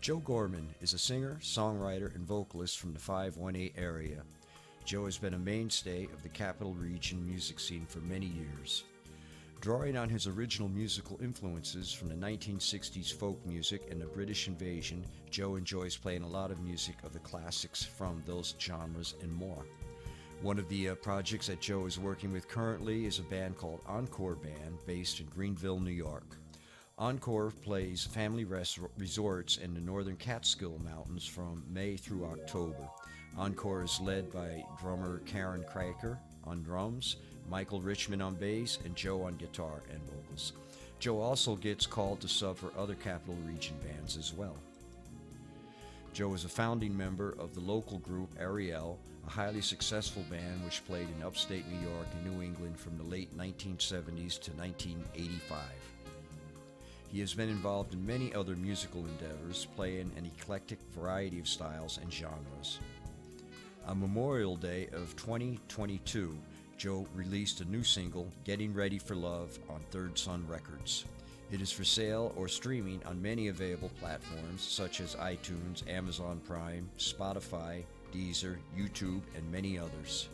Joe Gorman is a singer, songwriter, and vocalist from the 518 area. Joe has been a mainstay of the Capital Region music scene for many years. Drawing on his original musical influences from the 1960s folk music and the British invasion, Joe enjoys playing a lot of music of the classics from those genres and more. One of the projects that Joe is working with currently is a band called Encore Band based in Greenville, New York. Encore plays family resorts in the northern Catskill Mountains from May through October. Encore is led by drummer Karen Kraker on drums, Michael Richmond on bass, and Joe on guitar and vocals. Joe also gets called to sub for other Capital Region bands as well. Joe is a founding member of the local group Ariel, a highly successful band which played in upstate New York and New England from the late 1970s to 1985. He has been involved in many other musical endeavors, playing an eclectic variety of styles and genres. On Memorial Day of 2022, Joe released a new single, Getting Ready for Love, on Third Sun Records. It is for sale or streaming on many available platforms such as iTunes, Amazon Prime, Spotify, Deezer, YouTube, and many others.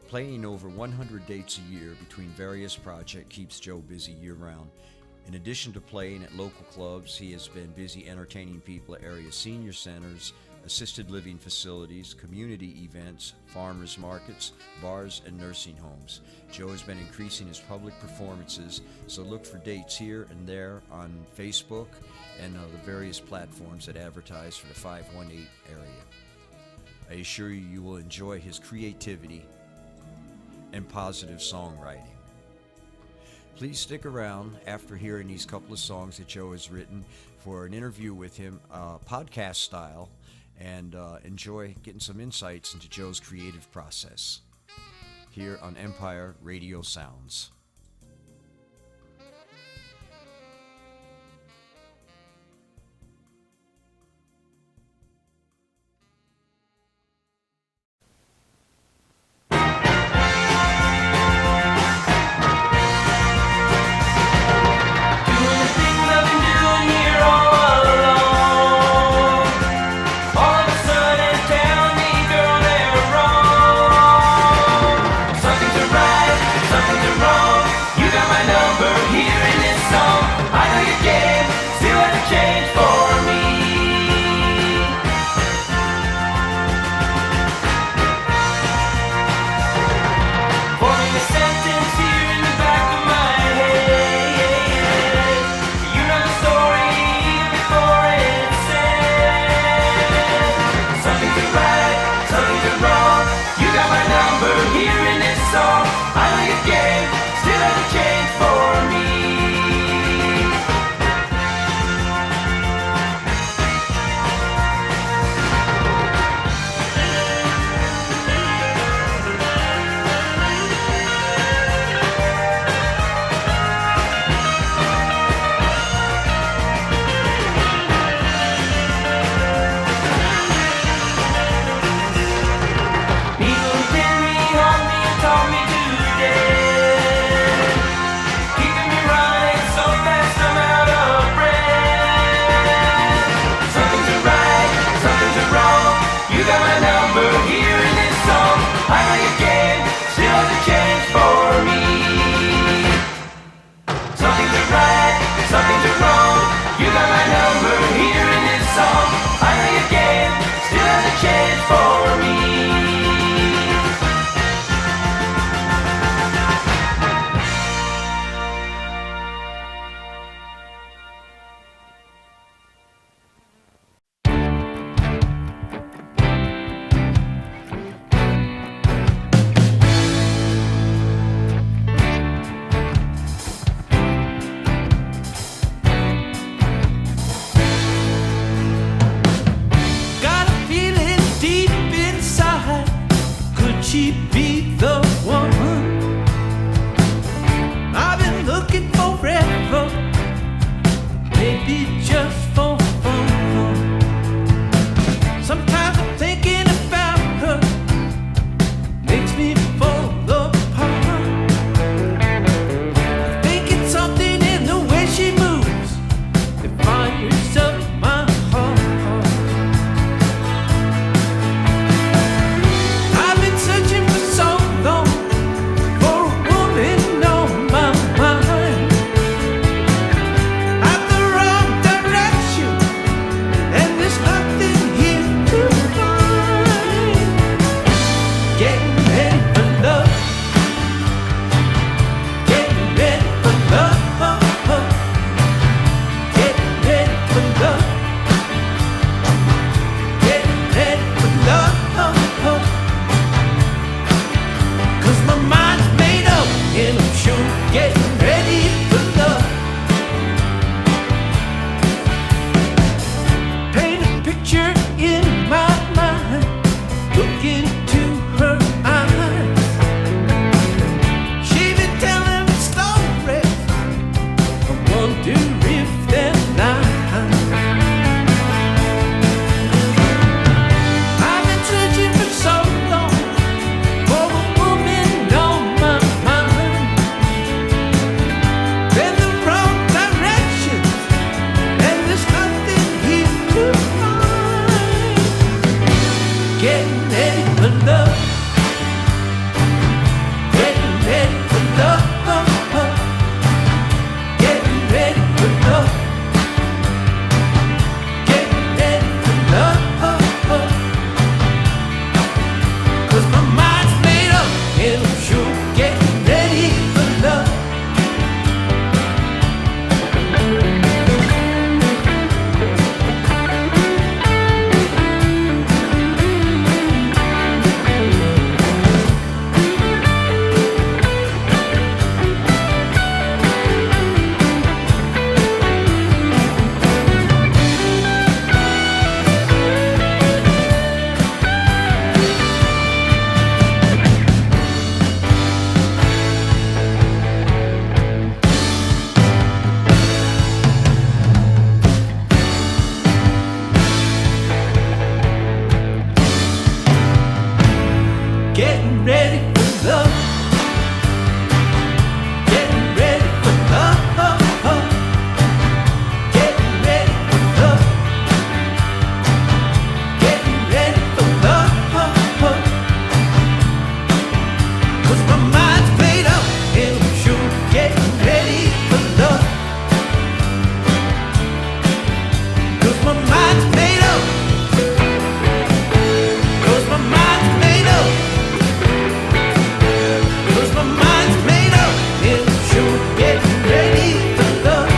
Playing over 100 dates a year between various projects keeps Joe busy year-round. In addition to playing at local clubs, he has been busy entertaining people at area senior centers, assisted living facilities, community events, farmers markets, bars, and nursing homes. Joe has been increasing his public performances, so look for dates here and there on Facebook and the various platforms that advertise for the 518 area. I assure you, you will enjoy his creativity and positive songwriting. Please stick around after hearing these couple of songs that Joe has written for an interview with him, podcast style, and enjoy getting some insights into Joe's creative process here on Empire Radio Sounds. Something to right, something to wrong. sure getting ready for love. Paint a picture in my mind, look into her eyes. She been telling me stories, I wonder if they're lies. I've been searching for so long for a woman on my mind. Been the wrong direction, and there's nothing here to find. Getting ready for love. Getting ready for love. Getting ready for love. Getting ready for love. 'Cause my mind's made up, and I'm sure getting ready for love. Getting ready for love. Getting ready for love. Getting ready for love. Getting ready for love. 'Cause my mind's made up, and I'm sure getting ready for love. 'Cause my mind's made up. 'Cause my mind's made up. 'Cause my mind's made up, and I'm sure getting ready for love.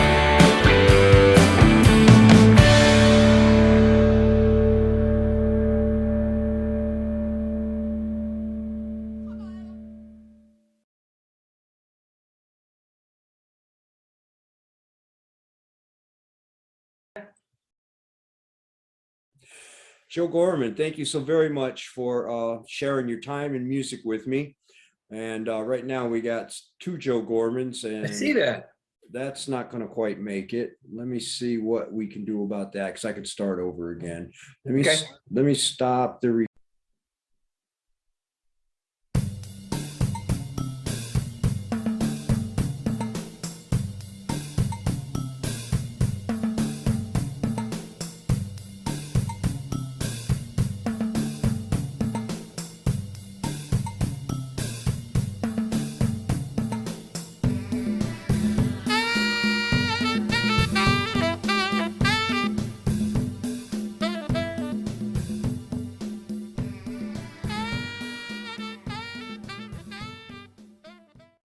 Joe Gorman, thank you so very much for sharing your time and music with me. And right now we got two Joe Gormans, I see and that. that's not going to quite make it. Let me see what we can do about that, because I could start over again. Okay. Let me stop the.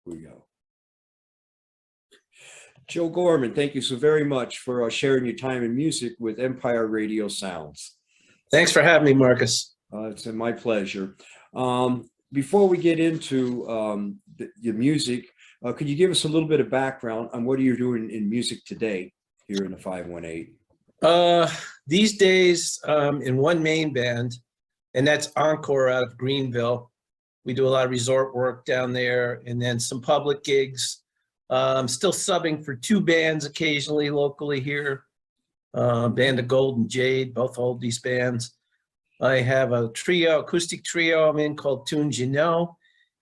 We go. Joe Gorman, thank you so very much for sharing your time and music with Empire Radio Sounds. Thanks for having me, Marcus. It's my pleasure. Before we get into your music, could you give us a little bit of background on what you're doing in music today here in the 518? These days, in one main band, and that's Encore out of Greenville. We do a lot of resort work down there, and then some public gigs. I'm still subbing for two bands occasionally locally here. Band of Gold and Jade, both oldies bands. I have a trio, acoustic trio I'm in called Tunes You Know,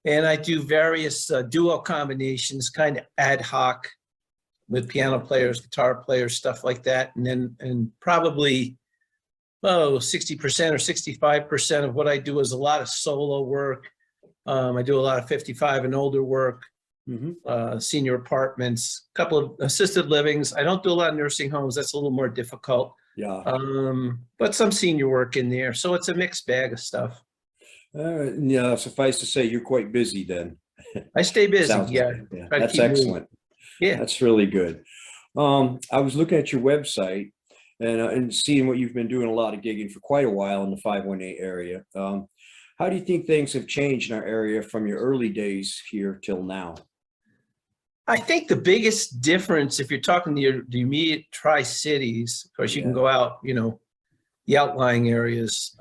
and I do various duo combinations, kind of ad hoc with piano players, guitar players, stuff like that. And probably 60% or 65% of what I do is a lot of solo work. I do a lot of 55 and older work, senior apartments, a couple of assisted livings. I don't do a lot of nursing homes. That's a little more difficult. Yeah. But some senior work in there. So it's a mixed bag of stuff. Yeah, suffice to say, you're quite busy then. I stay busy. Sounds Yeah. like it. Yeah. That's excellent. Yeah. That's really good. I was looking at your website and seeing what you've been doing a lot of gigging for quite a while in the 518 area. How do you think things have changed in our area from your early days here till now? I think the biggest difference, if you're talking to the immediate Tri-Cities, of course, you can Yeah. go out, the outlying areas.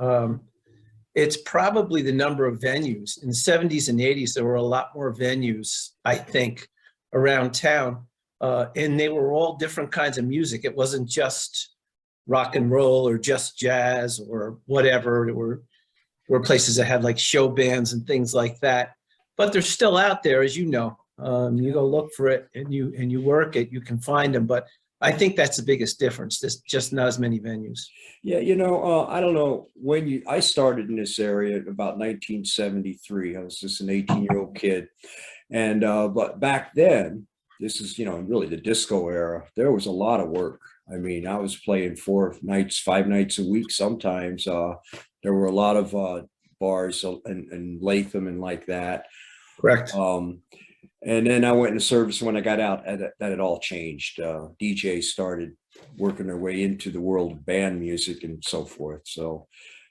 It's probably the number of venues. In the 70s and 80s, there were a lot more venues, I think, around town. And they were all different kinds of music. It wasn't just rock and roll or just jazz or whatever. There were places that had like show bands and things like that. But they're still out there, as you know. You go look for it and you work it, you can find them. But I think that's the biggest difference. There's just not as many venues. Yeah, I don't know when I started in this area about 1973. I was just an 18-year-old kid. And but back then, this is, really the disco era, there was a lot of work. I mean, I was playing 5 nights a week sometimes. There were a lot of bars in Latham and like that. Correct. And then I went into service. When I got out, that it all changed. DJs started working their way into the world of band music and so forth. So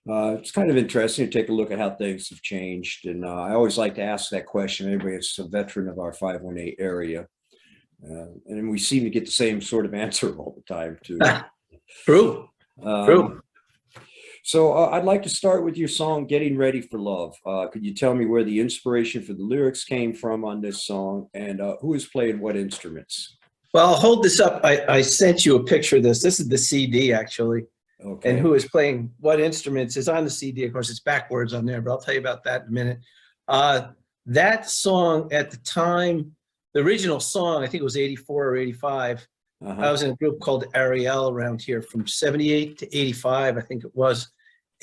it's kind of interesting to take a look at how things have changed. And I always like to ask that question. Anybody that's a veteran of our 518 area. And we seem to get the same sort of answer all the time, too. True. True. So I'd like to start with your song, Getting Ready for Love. Could you tell me where the inspiration for the lyrics came from on this song, and who is playing what instruments? Well, I'll hold this up. I sent you a picture of this. This is the CD, actually. Okay. And who is playing what instruments is on the CD. Of course, it's backwards on there, but I'll tell you about that in a minute. That song at the time, the original song, I think it was 84 or 85. I was in a group called Ariel around here from 78 to 85, I think it was.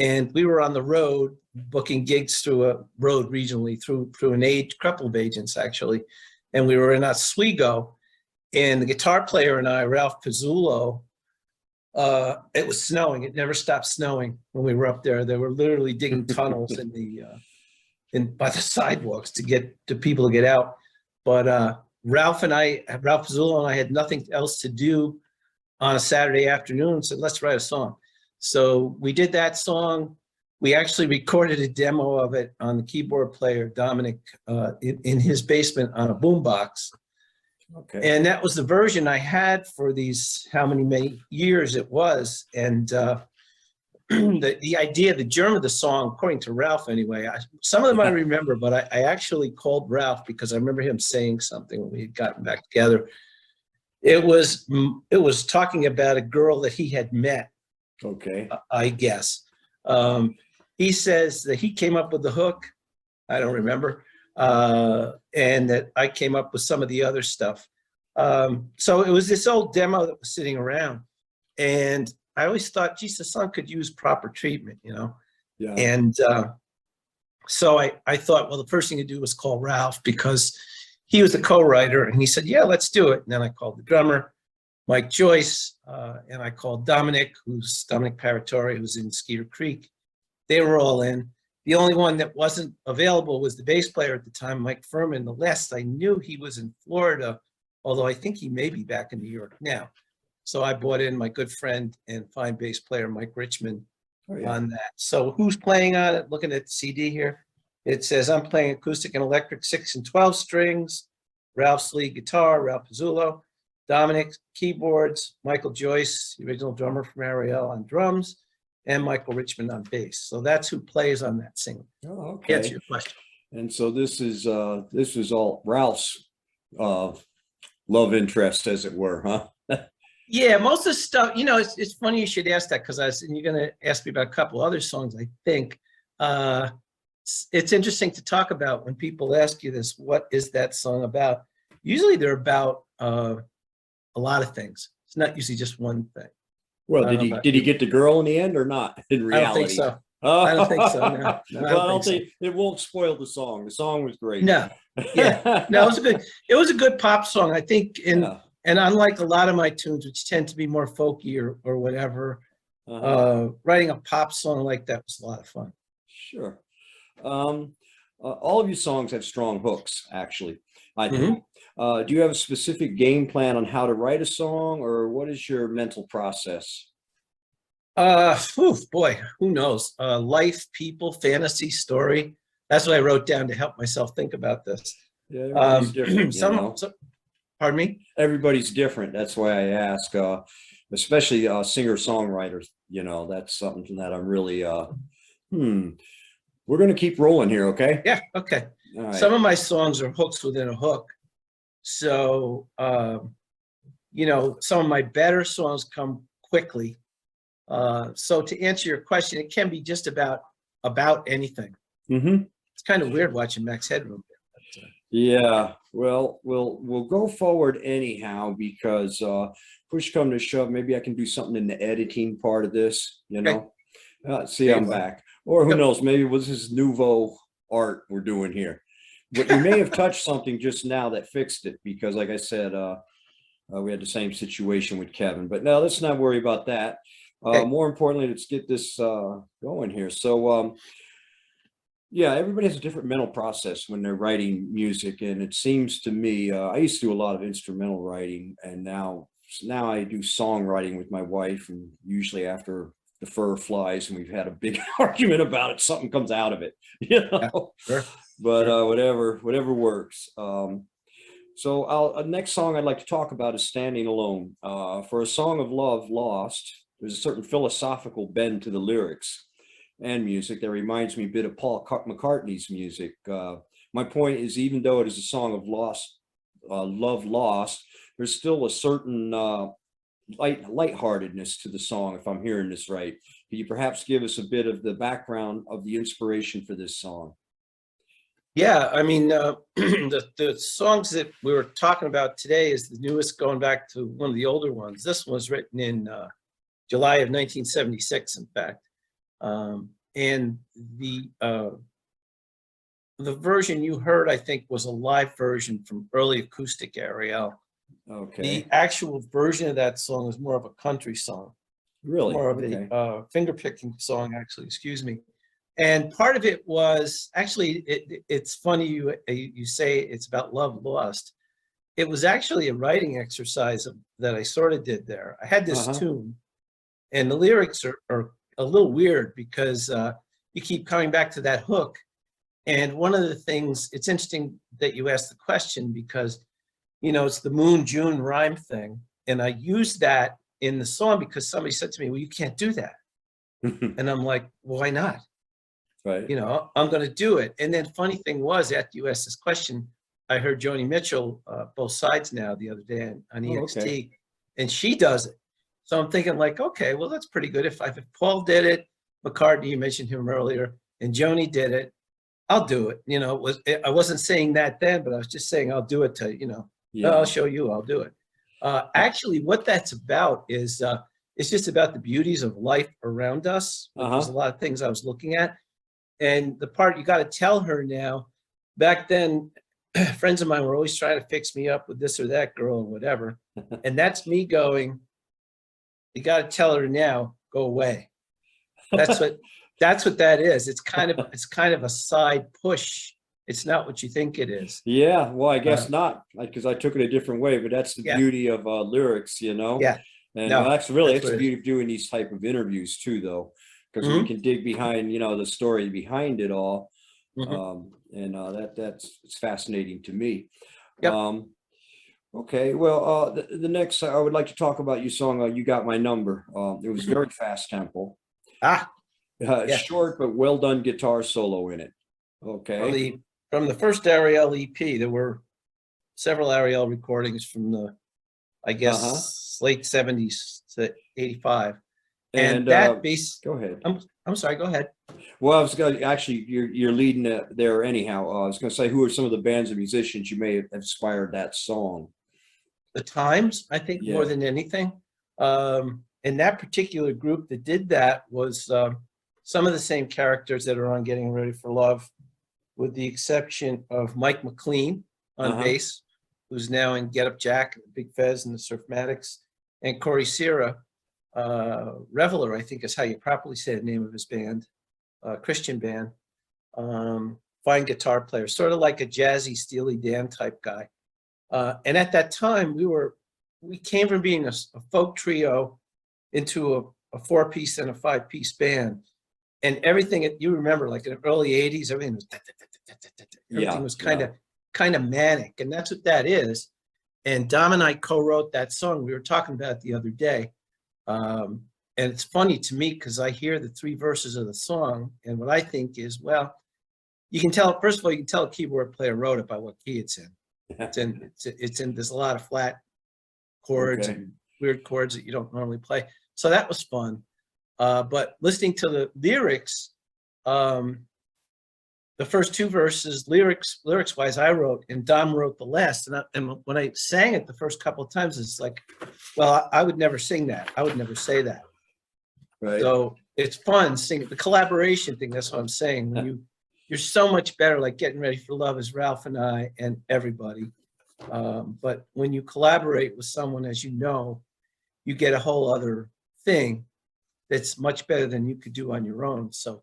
And we were on the road booking gigs through a road regionally through a couple of agents, actually. And we were in Oswego, and the guitar player and I, Ralph Pizzullo, it was snowing. It never stopped snowing when we were up there. They were literally digging tunnels by the sidewalks to get to people to get out. But Ralph Pizzullo and I had nothing else to do on a Saturday afternoon, and said, let's write a song. So we did that song. We actually recorded a demo of it on the keyboard player, Dominic, in his basement on a boombox. Okay. And that was the version I had for these, how many years it was. And the idea, the germ of the song, according to Ralph anyway, some of them I remember, but I actually called Ralph because I remember him saying something when we had gotten back together. It was talking about a girl that he had met. Okay. I guess. He says that he came up with the hook. I don't remember. And that I came up with some of the other stuff. So it was this old demo that was sitting around. And I always thought, geez, the song could use proper treatment, Yeah. And so I thought, well, the first thing to do was call Ralph because he was the co-writer. And he said, yeah, let's do it. And then I called the drummer, Mike Joyce, and I called Dominic Paratori, who's in Skeeter Creek. They were all in. The only one that wasn't available was the bass player at the time, Mike Furman. The last I knew, he was in Florida, although I think he may be back in New York now. So I brought in my good friend and fine bass player, Mike Richmond, on that. So who's playing on it? Looking at the CD here, it says I'm playing acoustic and electric 6 and 12 strings, Ralph's lead guitar, Ralph Pizzullo, Dominic keyboards, Michael Joyce, the original drummer from Ariel, on drums, and Michael Richmond on bass. So that's who plays on that single. Oh, okay. Answer your question. And so this is all Ralph's love interest, as it were, huh? Yeah, most of the stuff, it's funny you should ask that because and you're going to ask me about a couple other songs, I think. It's interesting to talk about when people ask you this, what is that song about? Usually they're about a lot of things. It's not usually just one thing. Well, did he get the girl in the end or not? In reality, I don't think so. I don't think so. No. Well, I don't think it won't spoil the song. The song was great. No, yeah, no, it was a good pop song. I think and unlike a lot of my tunes, which tend to be more folky or whatever, writing a pop song like that was a lot of fun. Sure. All of your songs have strong hooks, actually, I think. Do you have a specific game plan on how to write a song, or what is your mental process? Boy, who knows? Life, people, fantasy, story. That's what I wrote down to help myself think about this. Yeah, everybody's different, Pardon me? Everybody's different. That's why I ask, especially singer-songwriters. That's something that I'm really, we're going to keep rolling here, okay? Yeah, okay. All right. Some of my songs are hooks within a hook. So, some of my better songs come quickly. So to answer your question, it can be just about anything. Mm-hmm. It's kind of weird watching Max Headroom. Yeah, well, we'll go forward anyhow because push come to shove, maybe I can do something in the editing part of this, See, I'm back. Or who Yep. knows, maybe this is nouveau art we're doing here. But you may have touched something just now that fixed it because, like I said, we had the same situation with Kevin. But no, let's not worry about that. Okay. More importantly, let's get this going here. So, yeah, everybody has a different mental process when they're writing music, and it seems to me, I used to do a lot of instrumental writing, and now I do songwriting with my wife, and usually after the fur flies and we've had a big argument about it, something comes out of it, Yeah, sure. But whatever works. So next song I'd like to talk about is Standing Alone. For a song of love lost, there's a certain philosophical bend to the lyrics and music that reminds me a bit of Paul McCartney's music. My point is, even though it is a song of love lost, there's still a certain lightheartedness to the song, if I'm hearing this right. Can you perhaps give us a bit of the background of the inspiration for this song? Yeah, I mean, the songs that we were talking about today is the newest, going back to one of the older ones. This one was written in July of 1976, in fact. And the version you heard, I think, was a live version from early acoustic Ariel. Okay. The actual version of that song is more of a country song, Really? more of Okay. a finger-picking song, actually, excuse me. And part of it was, actually, it's funny you say it's about love lost. It was actually a writing exercise that I sort of did there. I had this tune, and the lyrics are a little weird because you keep coming back to that hook. And one of the things, it's interesting that you asked the question because, it's the Moon June rhyme thing. And I used that in the song because somebody said to me, well, you can't do that. And I'm like, well, why not? Right. I'm going to do it. And then funny thing was, after you asked this question, I heard Joni Mitchell, both sides now the other day on EXT, okay. and she does it. So I'm thinking like, okay, well, that's pretty good. If Paul did it, McCartney, you mentioned him earlier, and Joni did it, I'll do it. I wasn't saying that then, but I was just saying I'll do it to, Yeah. I'll show you, I'll do it. Actually, what that's about is it's just about the beauties of life around us. There's a lot of things I was looking at. And the part you got to tell her now, back then, friends of mine were always trying to fix me up with this or that girl or whatever. And that's me going, you got to tell her now, go away. That's what that is. It's kind of a side push. It's not what you think it is. Yeah, well, I guess not, because I took it a different way, but that's the Yeah. beauty of lyrics, Yeah. And No, that's what the it is. beauty of doing these type of interviews too, though, because we can dig behind, the story behind it all. And it's fascinating to me. Yep. Okay, well, the next I would like to talk about your song, "You Got My Number." It was very fast tempo, Yeah. short but well done guitar solo in it. Okay. From the first Ariel EP, there were several Ariel recordings from the, I guess, late 70s to 85. And that bass, Go ahead. I'm sorry, go ahead. Well, I was going to actually, you're leading there anyhow. I was going to say, who are some of the bands and musicians you may have inspired that song? The Times, I think, more than anything. And that particular group that did that was some of the same characters that are on Getting Ready for Love, with the exception of Mike McLean on bass, who's now in Get Up Jack, Big Fez, and the Surfmatics, and Corey Sierra, Reveler, I think is how you properly say the name of his band, Christian band, fine guitar player, sort of like a jazzy Steely Dan type guy. And at that time, we came from being a folk trio into a 4-piece and a 5-piece band. And everything, you remember, like in the early 80s, everything was kind of manic. And that's what that is. And Dom and I co-wrote that song. We were talking about it the other day. And it's funny to me because I hear the 3 verses of the song, and what I think is, well, you can tell, first of all, you can tell a keyboard player wrote it by what key it's in. It's in, there's a lot of flat chords and weird chords that you don't normally play. So that was fun. But listening to the lyrics, the first 2 verses, lyrics-wise, I wrote, and Dom wrote the last. And when I sang it the first couple of times, it's like, well, I would never sing that. I would never say that. Right. So it's fun singing the collaboration thing. That's what I'm saying. When you're so much better, like Getting Ready for Love is Ralph and I and everybody. But when you collaborate with someone, as you know, you get a whole other thing that's much better than you could do on your own. So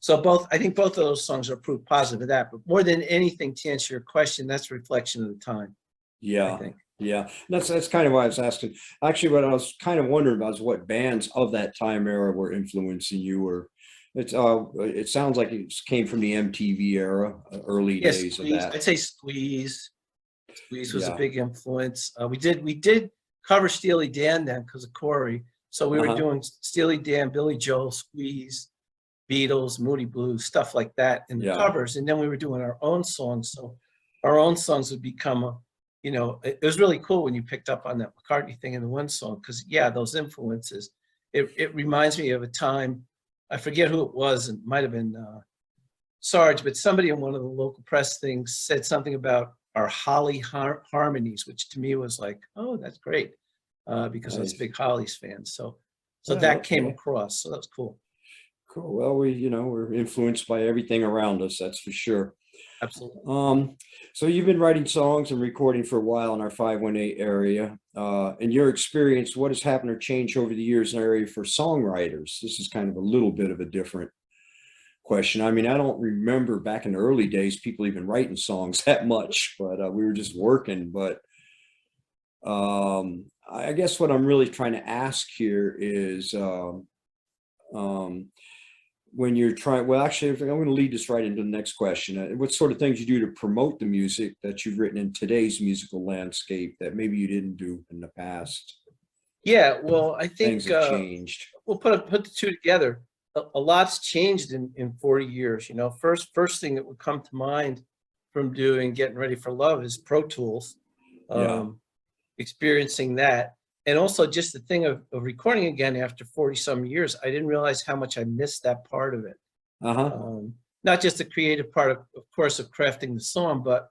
I think both of those songs are proof positive of that. But more than anything, to answer your question, that's a reflection of the time. Yeah. I think. Yeah, that's kind of why I was asking. Actually, what I was kind of wondering about is what bands of that time era were influencing you, or it sounds like it came from the MTV era, early days of that. I'd say Squeeze. Squeeze was a big influence. We did cover Steely Dan then because of Corey. So we were doing Steely Dan, Billy Joel, Squeeze, Beatles, Moody Blues, stuff like that in the covers. And then we were doing our own songs. So our own songs would become it was really cool when you picked up on that McCartney thing in the one song, because those influences, it reminds me of a time, I forget who it was, it might have been Sarge, but somebody in one of the local press things said something about our Holly harmonies, which to me was like, oh, that's great, because I was a big Hollies fan. So that came across, so that was cool. Cool. Well, we're influenced by everything around us, that's for sure. Absolutely. So you've been writing songs and recording for a while in our 518 area. In your experience, what has happened or changed over the years in our area for songwriters? This is kind of a little bit of a different question. I mean, I don't remember back in the early days people even writing songs that much, but we were just working. But I guess what I'm really trying to ask here is when you're trying, well, actually, I'm going to lead this right into the next question. What sort of things you do to promote the music that you've written in today's musical landscape that maybe you didn't do in the past? Yeah, well, I think things have changed. We'll put the two together. A lot's changed in 40 years. First thing that would come to mind from doing Getting Ready for Love is Pro Tools, experiencing that. And also just the thing of recording again after 40 some years, I didn't realize how much I missed that part of it. Not just the creative part of course, of crafting the song, but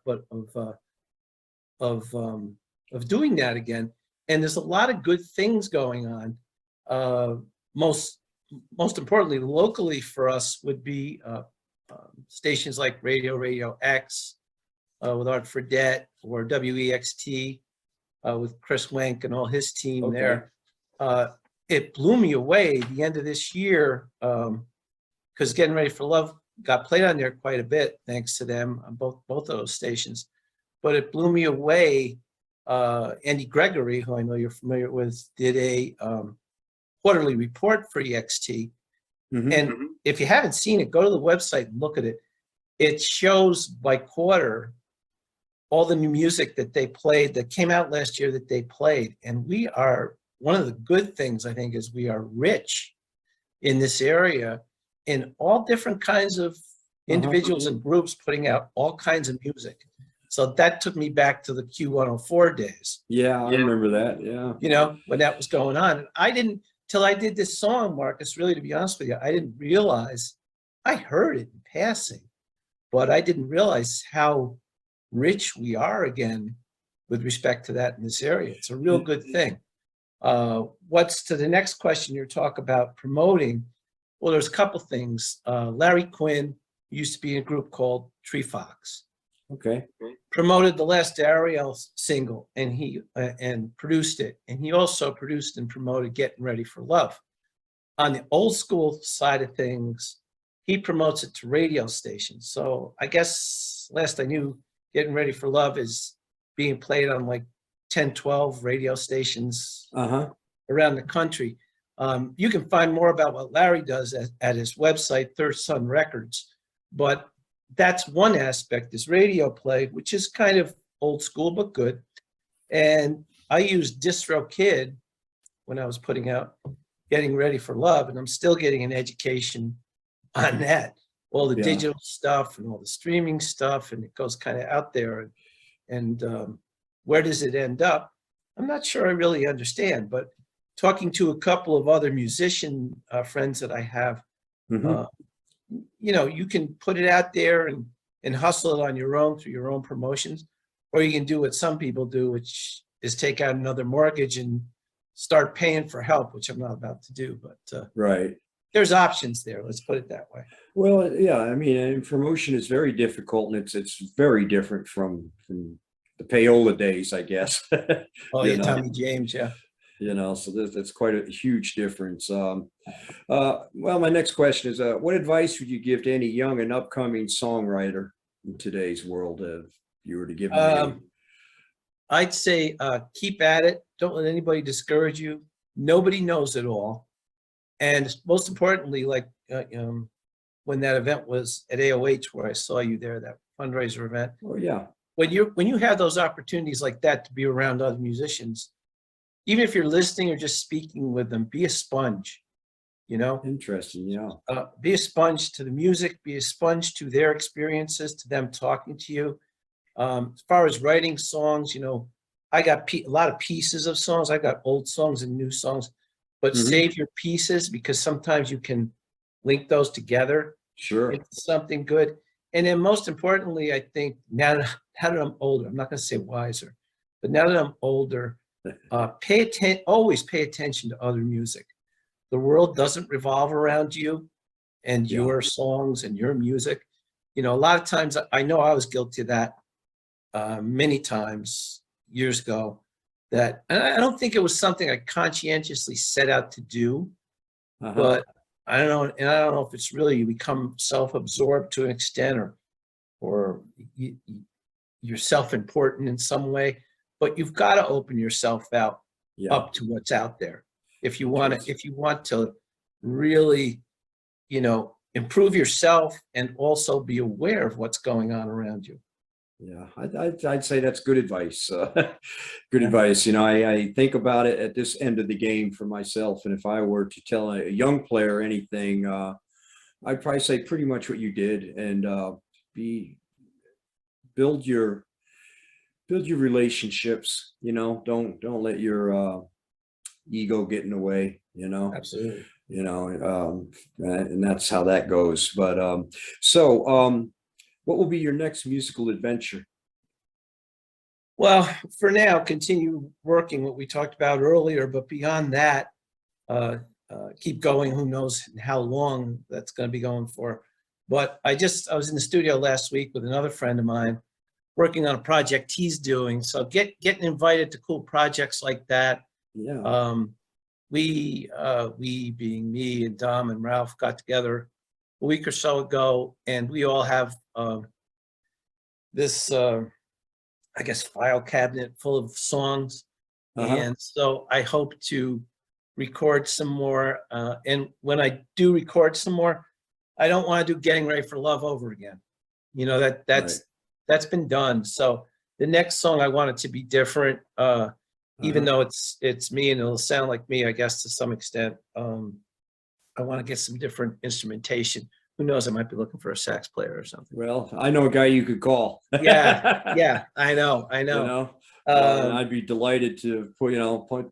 of doing that again. And there's a lot of good things going on. Most importantly, locally for us would be stations like Radio X with Art Fredette, or WEXT. With Chris Wenk and all his team there. It blew me away the end of this year, because Getting Ready for Love got played on there quite a bit, thanks to them on both of those stations. But it blew me away. Andy Gregory, who I know you're familiar with, did a quarterly report for EXT. And if you haven't seen it, go to the website and look at it. It shows by quarter all the new music that they played that came out last year that they played. And we are, one of the good things I think is we are rich in this area in all different kinds of individuals and groups putting out all kinds of music. So that took me back to the Q104 days. Yeah, I remember that. Yeah. When that was going on. And I didn't, till I did this song, Marcus, really, to be honest with you, I didn't realize, I heard it in passing, but I didn't realize how rich we are again with respect to that in this area. It's a real good thing. What's to the next question you're talking about promoting? Well, there's a couple things. Larry Quinn used to be in a group called Tree Fox. Promoted the last Ariel single, and he produced it. And he also produced and promoted Getting Ready for Love. On the old school side of things, he promotes it to radio stations. So I guess last I knew, Getting Ready for Love is being played on like 10, 12 radio stations around the country. You can find more about what Larry does at his website, Third Sun Records. But that's one aspect, is radio play, which is kind of old school, but good. And I used DistroKid when I was putting out Getting Ready for Love, and I'm still getting an education on that. All the Yeah. digital stuff and all the streaming stuff, and it goes kind of out there. And where does it end up? I'm not sure I really understand, but talking to a couple of other musician friends that I have, Mhm. you know, you can put it out there and hustle it on your own through your own promotions, or you can do what some people do, which is take out another mortgage and start paying for help, which I'm not about to do. But Right. there's options there. Let's put it that way. Well, yeah, I mean, and promotion is very difficult, and it's very different from the payola days, I guess. Oh You yeah, know? Tommy James, yeah. So that's quite a huge difference. Well, my next question is, what advice would you give to any young and upcoming songwriter in today's world if you were to give them any? I'd say keep at it. Don't let anybody discourage you. Nobody knows it all. And most importantly, like when that event was at AOH, where I saw you there, that fundraiser event, Oh, yeah. when you have those opportunities like that to be around other musicians, even if you're listening or just speaking with them, be a sponge, you know, Interesting. Yeah. be a sponge to the music, be a sponge to their experiences, to them talking to you. As far as writing songs, you know, I got a lot of pieces of songs. I got old songs and new songs, but Mhm. save your pieces, because sometimes you can link those together Sure. into something good. And then most importantly, I think now that I'm older, I'm not going to say wiser, but now that I'm older, always pay attention to other music. The world doesn't revolve around you and Yeah. your songs and your music. You know, a lot of times I know I was guilty of that many times years ago, that and I don't think it was something I conscientiously set out to do, Uh-huh. but I don't know, and I don't know if it's really you become self-absorbed to an extent, or you're self-important in some way, but you've got to open yourself out Yeah. up to what's out there if you want to really, you know, improve yourself and also be aware of what's going on around you. Yeah, I'd say that's good advice. Good Yeah. advice. You know, I think about it at this end of the game for myself, and if I were to tell a young player anything, I'd probably say pretty much what you did, and be build your relationships. You know, don't let your ego get in the way. You know, Absolutely. and that's how that goes. But what will be your next musical adventure? Well, for now, continue working what we talked about earlier, but beyond that, keep going. Who knows how long that's going to be going for. But I was in the studio last week with another friend of mine working on a project he's doing. So getting invited to cool projects like that. Yeah. We being me and Dom and Ralph got together a week or so ago, and we all have this, I guess, file cabinet full of songs. Uh-huh. And so I hope to record some more. And when I do record some more, I don't want to do Getting Ready for Love over again. You know, that's been done. So the next song, I want it to be different, even though it's me and it'll sound like me, I guess, to some extent. I want to get some different instrumentation. Who knows? I might be looking for a sax player or something. Well, I know a guy you could call. Yeah, I know. You know, and I'd be delighted to put,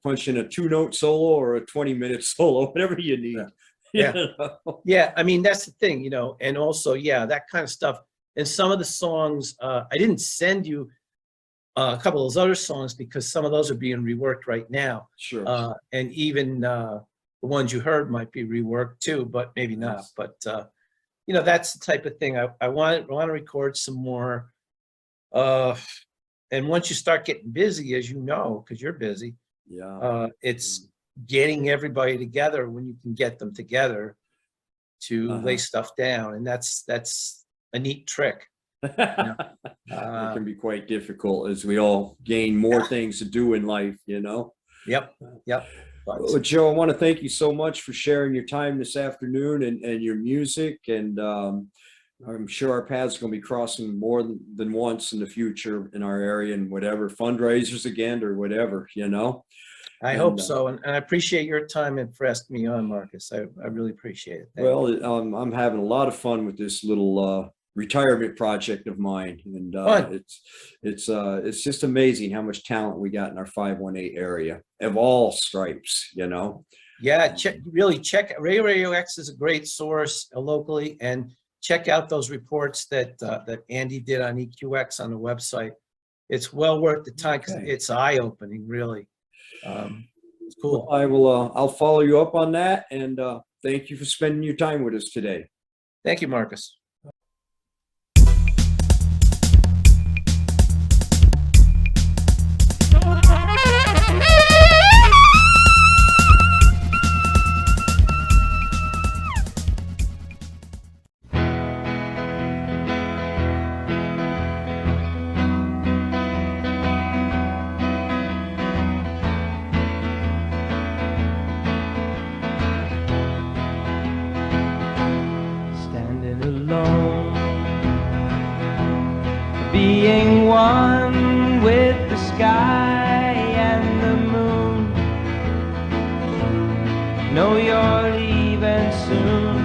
punch in a 2-note solo or a 20-minute solo, whatever you need. Yeah. You know? Yeah, I mean, that's the thing, you know, and also, yeah, that kind of stuff. And some of the songs, I didn't send you a couple of those other songs because some of those are being reworked right now. Sure. And even the ones you heard might be reworked too, but maybe not. Yes. But you know, that's the type of thing I want to record some more. And once you start getting busy, as you know, because you're busy, Yeah. it's getting everybody together when you can get them together to lay stuff down, and that's a neat trick. It can be quite difficult as we all gain more things to do in life, you know. Yep. Well, Joe, I want to thank you so much for sharing your time this afternoon and your music. And I'm sure our paths are going to be crossing more than once in the future in our area, and whatever fundraisers again or whatever, you know. I hope so. And I appreciate your time and for asking me on, Marcus. I really appreciate it. Thank you. Well, I'm having a lot of fun with this little retirement project of mine, and Fun. it's just amazing how much talent we got in our 518 area of all stripes, you know. Yeah, really check. Radio X is a great source locally, and check out those reports that Andy did on EQX on the website. It's well worth the time because Okay. it's eye-opening, really. It's cool. I'll follow you up on that, and thank you for spending your time with us today. Thank you, Marcus. Standing alone, being one with the sky and the moon. Know you're leaving soon,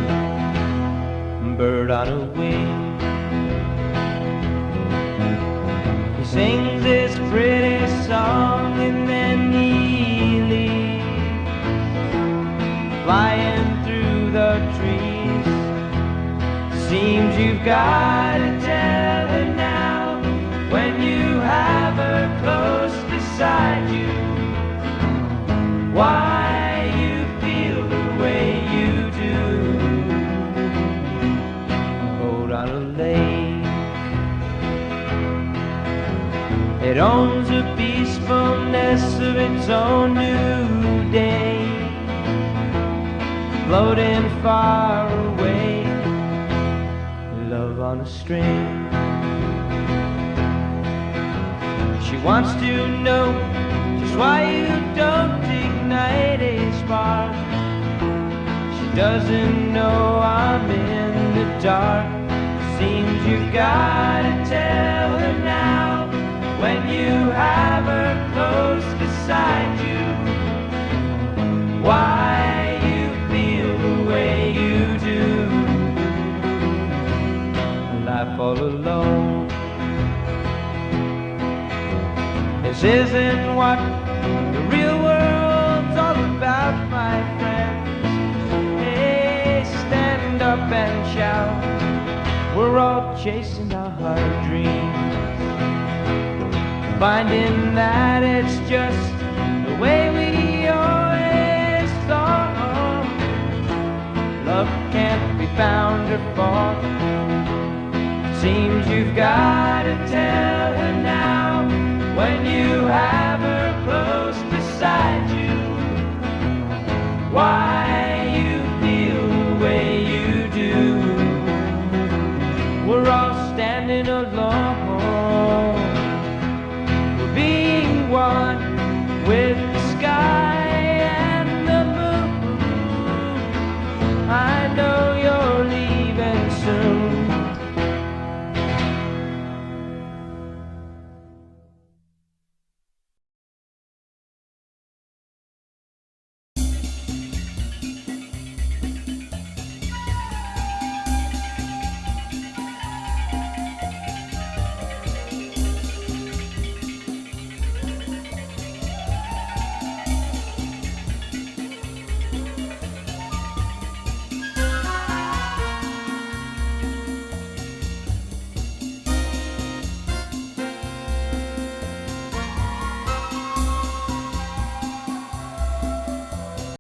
bird on a wing. He sings this pretty song and then he leaves, flying through the trees. Seems you've got to tell her now, when you have her close beside you, why you feel the way you do. Hold on a lake, it owns a peacefulness of its own new day, floating far away. Love on a string. She wants to know just why you don't ignite a spark. She doesn't know I'm in the dark. Seems you've got to tell her now, when you have her close beside you, why you feel the way you do. Life all alone, this isn't what the real world's all about, my friends. Hey, stand up and shout, we're all chasing our hard dreams, finding that it's just the way we always thought. Love can't be found or bought. Seems you've got to tell her now, when you have her close beside you, why you feel the way you do. We're all standing alone, we're being one with